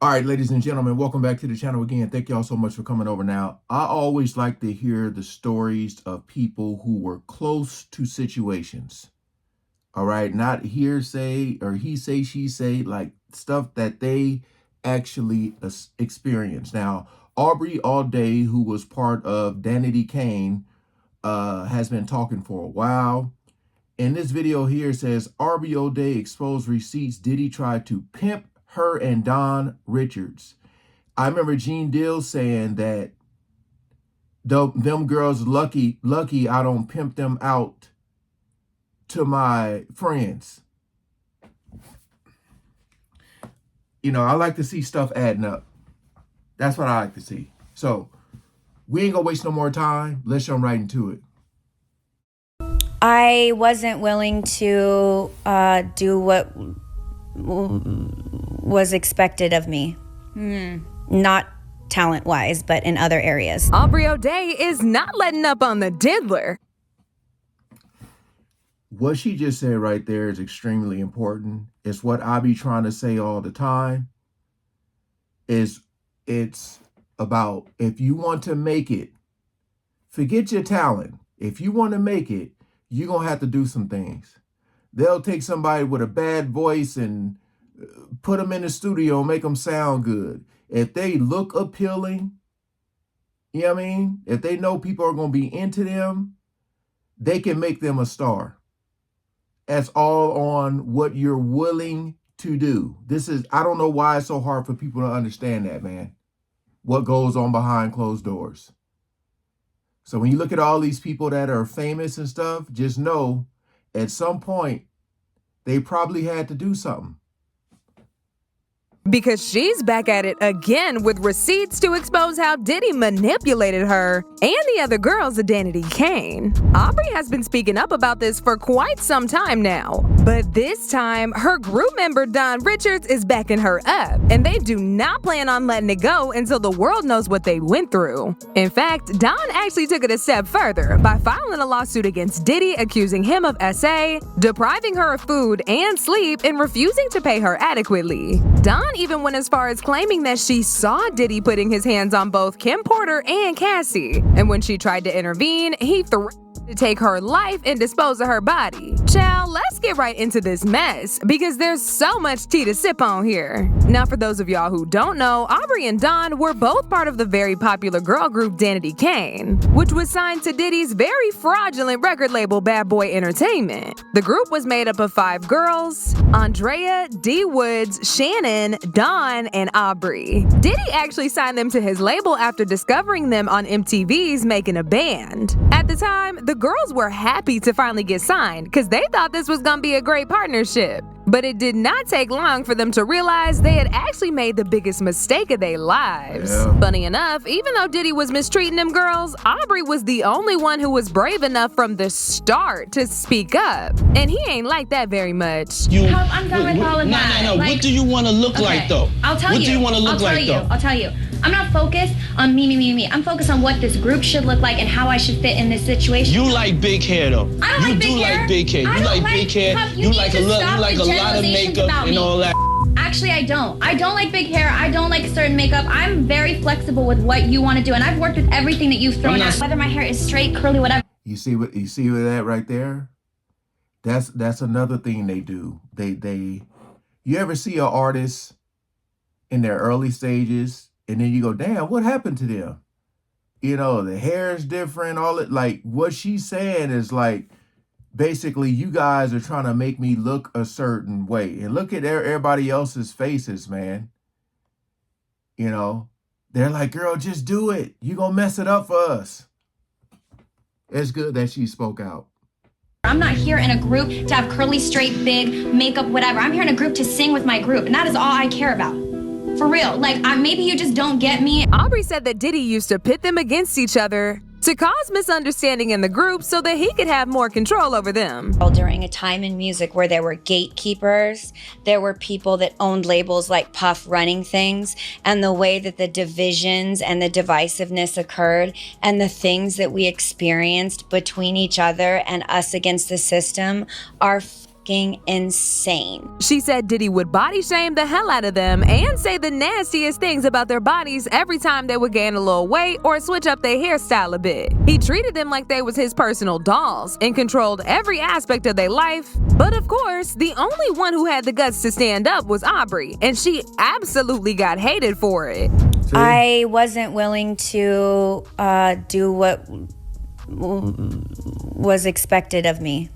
All right, ladies and gentlemen, welcome back to the channel again. Thank y'all so much for coming over. Now, I always like to hear the stories of people who were close to situations. All right, not hearsay or he say, she say, like stuff that they actually experienced. Now, Aubrey all day, who was part of Danity Kane, has been talking for a while. In this video here, it says, Aubrey O'Day exposed receipts Diddy tried to pimp her and Don Richards. I remember Gene Deal saying that them girls lucky I don't pimp them out to my friends. You know, I like to see stuff adding up. That's what I like to see. So we ain't gonna waste no more time. Let's jump right into it. I wasn't willing to do what was expected of me. Not talent-wise, but in other areas. Aubrey O'Day is not letting up on the diddler. What she just said right there is extremely important. It's what I be trying to say all the time. It's about, if you want to make it, forget your talent. If you want to make it, you're going to have to do some things. They'll take somebody with a bad voice and put them in the studio and make them sound good. If they look appealing, you know what I mean? If they know people are going to be into them, they can make them a star. That's all on what you're willing to do. I don't know why it's so hard for people to understand that, man. What goes on behind closed doors. So when you look at all these people that are famous and stuff, just know at some point they probably had to do something. Because she's back at it again with receipts to expose how Diddy manipulated her and the other girls at Danity Kane. Aubrey has been speaking up about this for quite some time now. But this time, her group member Don Richards is backing her up, and they do not plan on letting it go until the world knows what they went through. In fact, Don actually took it a step further by filing a lawsuit against Diddy, accusing him of SA, depriving her of food and sleep, and refusing to pay her adequately. Don even went as far as claiming that she saw Diddy putting his hands on both Kim Porter and Cassie, and when she tried to intervene, he threatened to take her life and dispose of her body. Child, let's get right into this mess, because there's so much tea to sip on here. Now, for those of y'all who don't know, Aubrey and Don were both part of the very popular girl group Danity Kane, which was signed to Diddy's very fraudulent record label Bad Boy Entertainment. The group was made up of 5 girls: Andrea, D. Woods, Shannon, Don, and Aubrey. Diddy actually signed them to his label after discovering them on MTV's Making a Band. At the time, the girls were happy to finally get signed because they thought this was gonna be a great partnership. But it did not take long for them to realize they had actually made the biggest mistake of their lives. Funny enough, even though Diddy was mistreating them girls, Aubrey was the only one who was brave enough from the start to speak up. And he ain't like that very much. I'm done with all of that. No. Like, what do you want to look like, though? I'll tell you. What do you want to look like, though? I'll tell you. I'm not focused on me. I'm focused on what this group should look like and how I should fit in this situation. You like big hair, though. I don't like big hair. You do like big hair. You like big hair. You like a lot of makeup and all that. Actually, I don't. I don't like big hair. I don't like certain makeup. I'm very flexible with what you want to do, and I've worked with everything that you've thrown out. Whether my hair is straight, curly, whatever. You see with that right there? That's another thing they do. You ever see an artist in their early stages and then you go, damn, what happened to them? You know, the hair is different, all it, like what she's saying is like, basically you guys are trying to make me look a certain way. And look at everybody else's faces, man. You know, they're like, girl, just do it. You gonna mess it up for us. It's good that she spoke out. I'm not here in a group to have curly, straight, big, makeup, whatever. I'm here in a group to sing with my group, and that is all I care about. For real. Like, maybe you just don't get me. Aubrey said that Diddy used to pit them against each other to cause misunderstanding in the group so that he could have more control over them. During a time in music where there were gatekeepers, there were people that owned labels like Puff running things, and the way that the divisions and the divisiveness occurred and the things that we experienced between each other and us against the system are fucking insane. She said Diddy would body shame the hell out of them and say the nastiest things about their bodies every time they would gain a little weight or switch up their hairstyle a bit. He treated them like they was his personal dolls and controlled every aspect of their life. But of course, the only one who had the guts to stand up was Aubrey, and she absolutely got hated for it. I wasn't willing to do what was expected of me.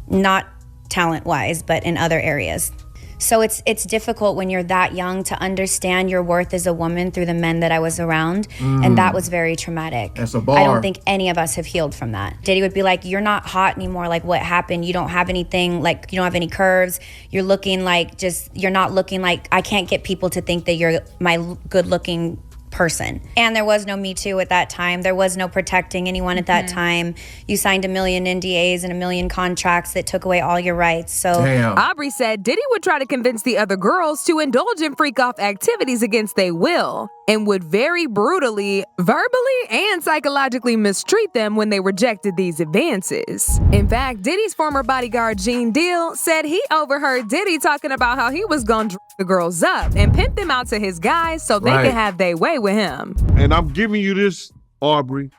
Not talent-wise, but in other areas. So it's difficult when you're that young to understand your worth as a woman through the men that I was around, and that was very traumatic. That's a bar. I don't think any of us have healed from that. Diddy would be like, you're not hot anymore, like what happened? You don't have anything, like you don't have any curves. You're looking like you're not looking like, I can't get people to think that you're my good-looking person. And there was no Me Too at that time. There was no protecting anyone at that time. You signed a million NDAs and a million contracts that took away all your rights. So Damn. Aubrey said Diddy would try to convince the other girls to indulge in freak-off activities against their will and would very brutally, verbally, and psychologically mistreat them when they rejected these advances. In fact, Diddy's former bodyguard Gene Deal said he overheard Diddy talking about how he was gonna drink the girls up and pimp them out to his guys so they could have their way with him. And I'm giving you this, Aubrey.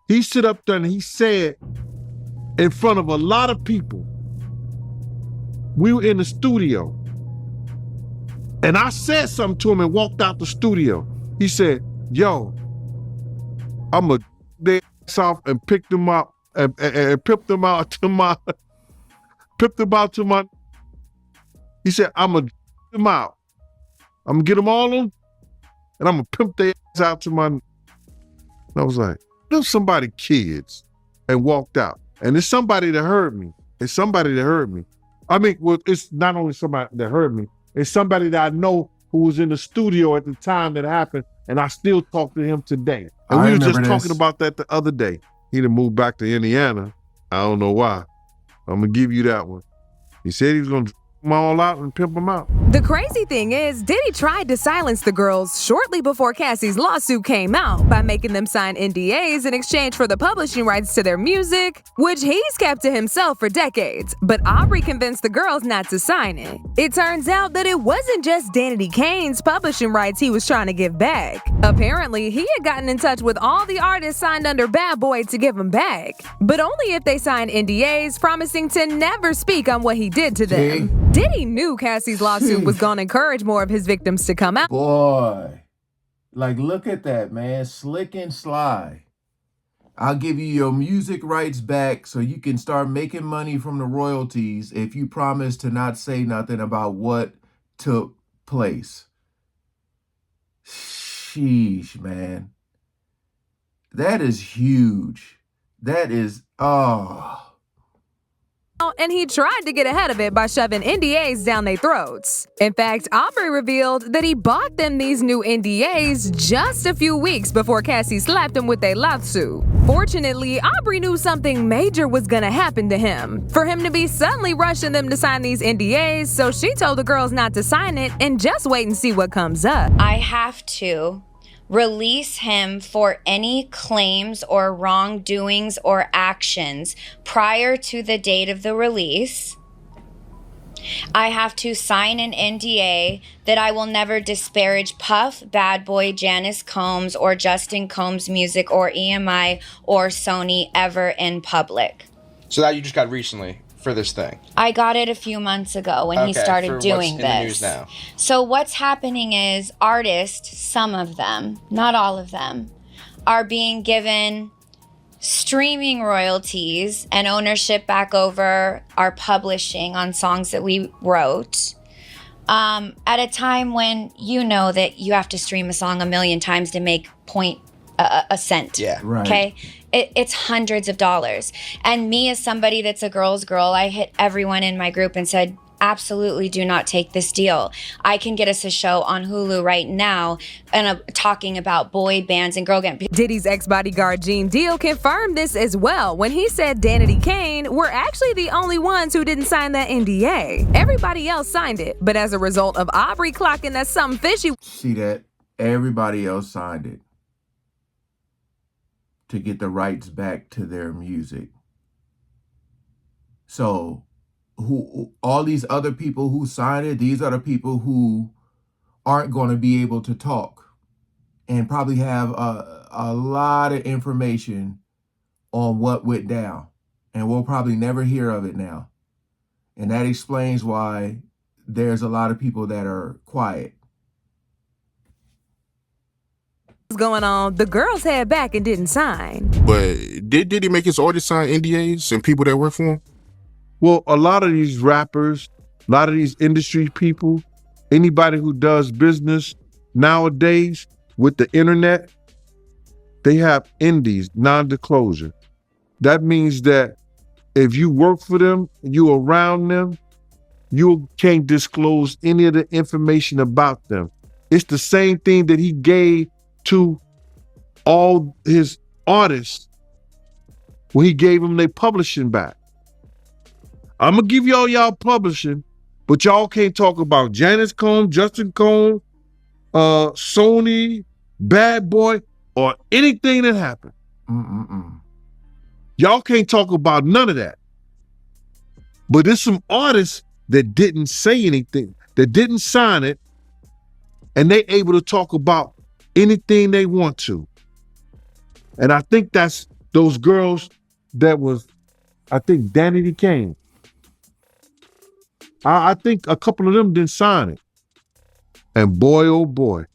He stood up there and he said in front of a lot of people, we were in the studio, and I said something to him and walked out the studio. He said, yo, I'm a their ass off and pick them up and pimp them out to my, he said, I'm gonna them out. I'm gonna get them all on, and I'm gonna pimp their ass out to my, and I was like, there's somebody kids, and walked out. And it's somebody that heard me. It's somebody that heard me. I mean, well, it's not only somebody that heard me, it's somebody that I know who was in the studio at the time that happened, and I still talk to him today. And we were just talking about that the other day. He done moved back to Indiana. I don't know why. I'm gonna give you that one. He said he was gonna them all out and pimp them out. The crazy thing is, Diddy tried to silence the girls shortly before Cassie's lawsuit came out by making them sign NDAs in exchange for the publishing rights to their music, which he's kept to himself for decades. But Aubrey convinced the girls not to sign it. It turns out that it wasn't just Danity Kane's publishing rights he was trying to give back. Apparently, he had gotten in touch with all the artists signed under Bad Boy to give them back, but only if they signed NDAs promising to never speak on what he did to them. Diddy knew Cassie's lawsuit was going to encourage more of his victims to come out. Boy, like look at that, man. Slick and sly. I'll give you your music rights back so you can start making money from the royalties if you promise to not say nothing about what took place. Sheesh, man. That is huge. That is, And he tried to get ahead of it by shoving NDAs down their throats. In fact, Aubrey revealed that he bought them these new NDAs just a few weeks before Cassie slapped him with a lawsuit. Fortunately, Aubrey knew something major was gonna happen to him, for him to be suddenly rushing them to sign these NDAs, so she told the girls not to sign it and just wait and see what comes up. I have to release him for any claims or wrongdoings or actions prior to the date of the release. I have to sign an NDA that I will never disparage Puff, Bad Boy, Janice Combs, or Justin Combs' music or EMI or Sony ever in public. So that you just got recently for this thing? I got it a few months ago when he started doing what's this. In the news now? So what's happening is artists, some of them, not all of them, are being given streaming royalties and ownership back over our publishing on songs that we wrote at a time when you know that you have to stream a song 1 million times to make a cent. Yeah. right. Okay? It's hundreds of dollars. And me as somebody that's a girl's girl, I hit everyone in my group and said, absolutely do not take this deal. I can get us a show on Hulu right now and talking about boy bands and girl bands. Diddy's ex-bodyguard Gene Deal confirmed this as well when he said Danity Kane were actually the only ones who didn't sign that NDA. Everybody else signed it, but as a result of Aubrey clocking that something fishy. See that? Everybody else signed it to get the rights back to their music. So who all these other people who signed it, these are the people who aren't going to be able to talk and probably have a lot of information on what went down. And we'll probably never hear of it now. And that explains why there's a lot of people that are quiet. Going on, the girls head back and didn't sign. But did Diddy make his artists sign NDAs and people that work for him? Well, a lot of these rappers, a lot of these industry people, anybody who does business nowadays with the internet, they have NDAs, non-disclosure. That means that if you work for them, you around them, you can't disclose any of the information about them. It's the same thing that he gave to all his artists when he gave them their publishing back. I'm gonna give y'all publishing, but y'all can't talk about Janice Cone, Justin Cone, Sony, Bad Boy, or anything that happened. Y'all can't talk about none of that. But there's some artists that didn't say anything, that didn't sign it, and they able to talk about anything they want to. And I think that's those girls that was, I think Danity Kane. I think a couple of them didn't sign it. And boy, oh boy,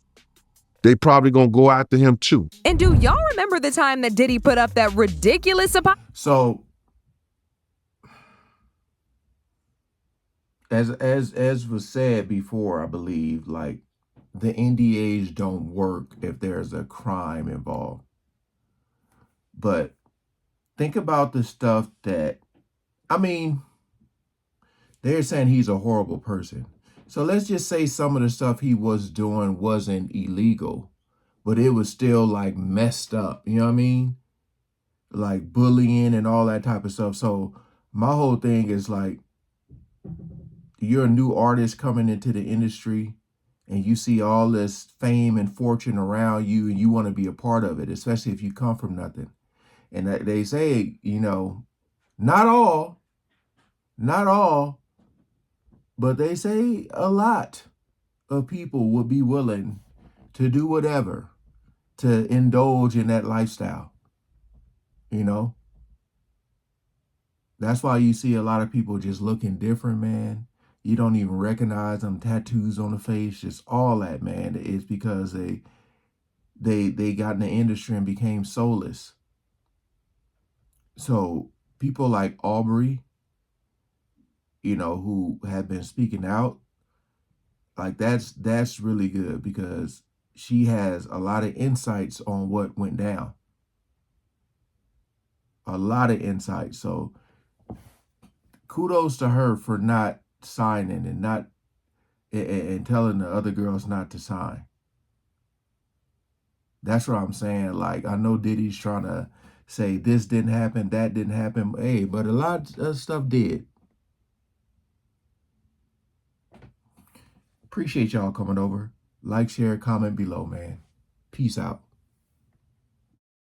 they probably gonna go after him too. And do y'all remember the time that Diddy put up that ridiculous So as was said before, I believe, like, the NDAs don't work if there's a crime involved. But think about the stuff that, I mean, they're saying he's a horrible person. So let's just say some of the stuff he was doing wasn't illegal, but it was still like messed up. You know what I mean? Like bullying and all that type of stuff. So my whole thing is like, you're a new artist coming into the industry and you see all this fame and fortune around you and you want to be a part of it, especially if you come from nothing. And they say, you know, not all, but they say a lot of people would be willing to do whatever to indulge in that lifestyle. You know, that's why you see a lot of people just looking different, man. You don't even recognize them, tattoos on the face, just all that, man. It's because they got in the industry and became soulless. So people like Aubrey, you know, who have been speaking out, like that's really good because she has a lot of insights on what went down. A lot of insight. So kudos to her for not signing and not and telling the other girls not to sign. That's what I'm saying. Like, I know Diddy's trying to say this didn't happen, that didn't happen. Hey, but a lot of stuff did. Appreciate y'all coming over. Like, share, comment below, man. Peace out.